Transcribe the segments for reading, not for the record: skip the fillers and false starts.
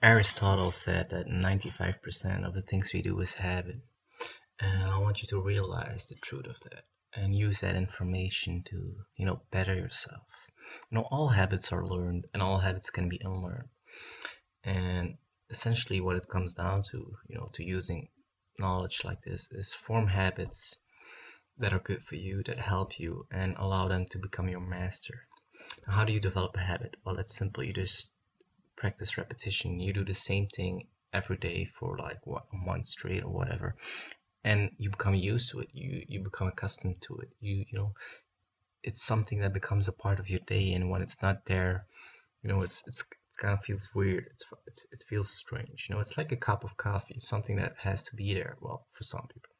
Aristotle said that 95% of the things we do is habit, and I want you to realize the truth of that and use that information to, better yourself. All habits are learned and all habits can be unlearned. And essentially what it comes down to, to using knowledge like this is form habits that are good for you, that help you and allow them to become your master. Now, how do you develop a habit? Well, it's simple. You just practice repetition. You do the same thing every day for like what, a month straight or whatever, and you become used to it. You become accustomed to it. It's something that becomes a part of your day, and when it's not there, it kind of feels weird. It feels strange. It's like a cup of coffee, something that has to be there. Well, for some people.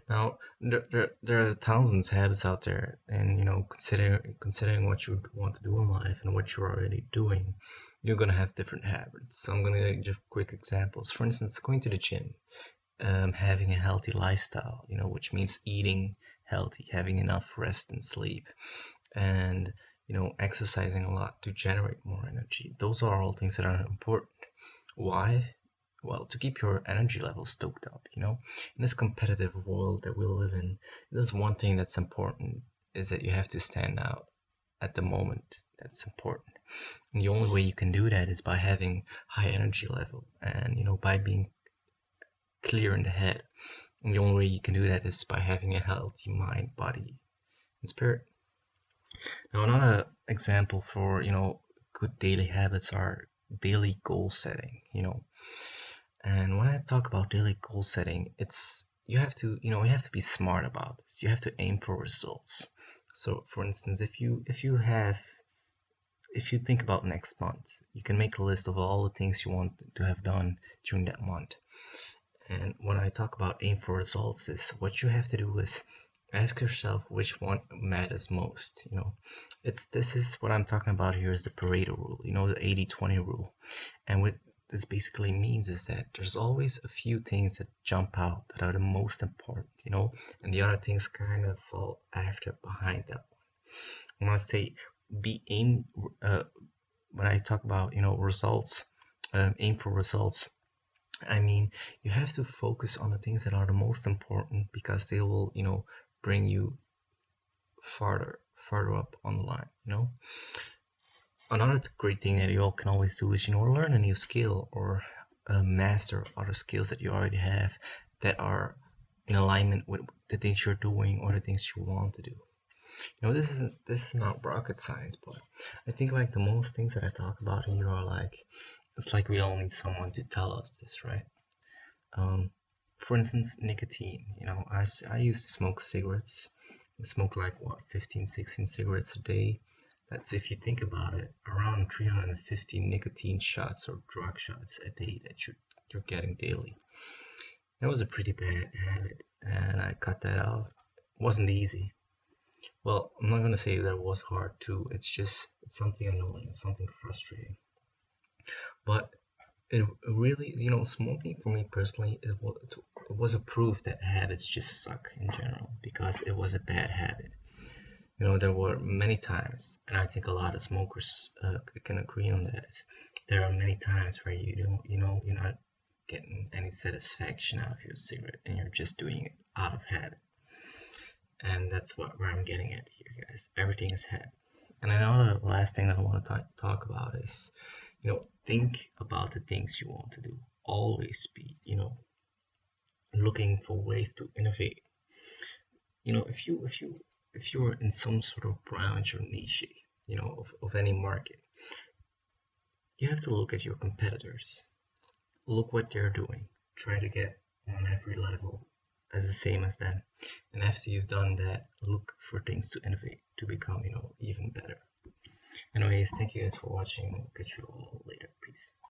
Now, there are thousands of habits out there, and considering what you want to do in life and what you're already doing, you're gonna have different habits. So I'm gonna give quick examples. For instance, going to the gym, having a healthy lifestyle, which means eating healthy, having enough rest and sleep, and exercising a lot to generate more energy. Those are all things that are important. Why? Well, to keep your energy level stoked up, In this competitive world that we live in, there's one thing that's important is that you have to stand out at the moment. That's important. And the only way you can do that is by having high energy level and, by being clear in the head. And the only way you can do that is by having a healthy mind, body, and spirit. Now, another example for, good daily habits are daily goal setting, And when I talk about daily goal setting, it's you have to be smart about this. You have to aim for results. So, for instance, if you think about next month, you can make a list of all the things you want to have done during that month. And when I talk about aim for results, is what you have to do is ask yourself which one matters most. This is what I'm talking about here is the Pareto rule, the 80-20 rule. And what this basically means is that there's always a few things that jump out that are the most important, and the other things kind of fall after behind that one. When I say be aim, when I talk about results, aim for results, I mean, you have to focus on the things that are the most important because they will, bring you farther up on the line, Another great thing that you all can always do is, learn a new skill or master other skills that you already have that are in alignment with the things you're doing or the things you want to do. This is not rocket science, but I think like the most things that I talk about here are like it's like we all need someone to tell us this, right? Um, for instance, nicotine. I used to smoke cigarettes. I smoke like what 15, 16 cigarettes a day. That's if you think about it, around 350 nicotine shots or drug shots a day that you're getting daily. That was a pretty bad habit, and I cut that out. It wasn't easy. Well, I'm not gonna say that it was hard too. It's something annoying, it's something frustrating. But it really, smoking for me personally, it was a proof that habits just suck in general because it was a bad habit. There were many times, and I think a lot of smokers can agree on that. There are many times where you don't, you're not getting any satisfaction out of your cigarette, and you're just doing it out of habit. And that's where I'm getting at here, guys. Everything is habit. And I know the last thing that I want to talk about is, think about the things you want to do. Always be, looking for ways to innovate. If you're in some sort of branch or niche, of any market, you have to look at your competitors. Look what they're doing. Try to get on every level as the same as them. And after you've done that, look for things to innovate to become, even better. Anyways, thank you guys for watching. We'll catch you all later. Peace.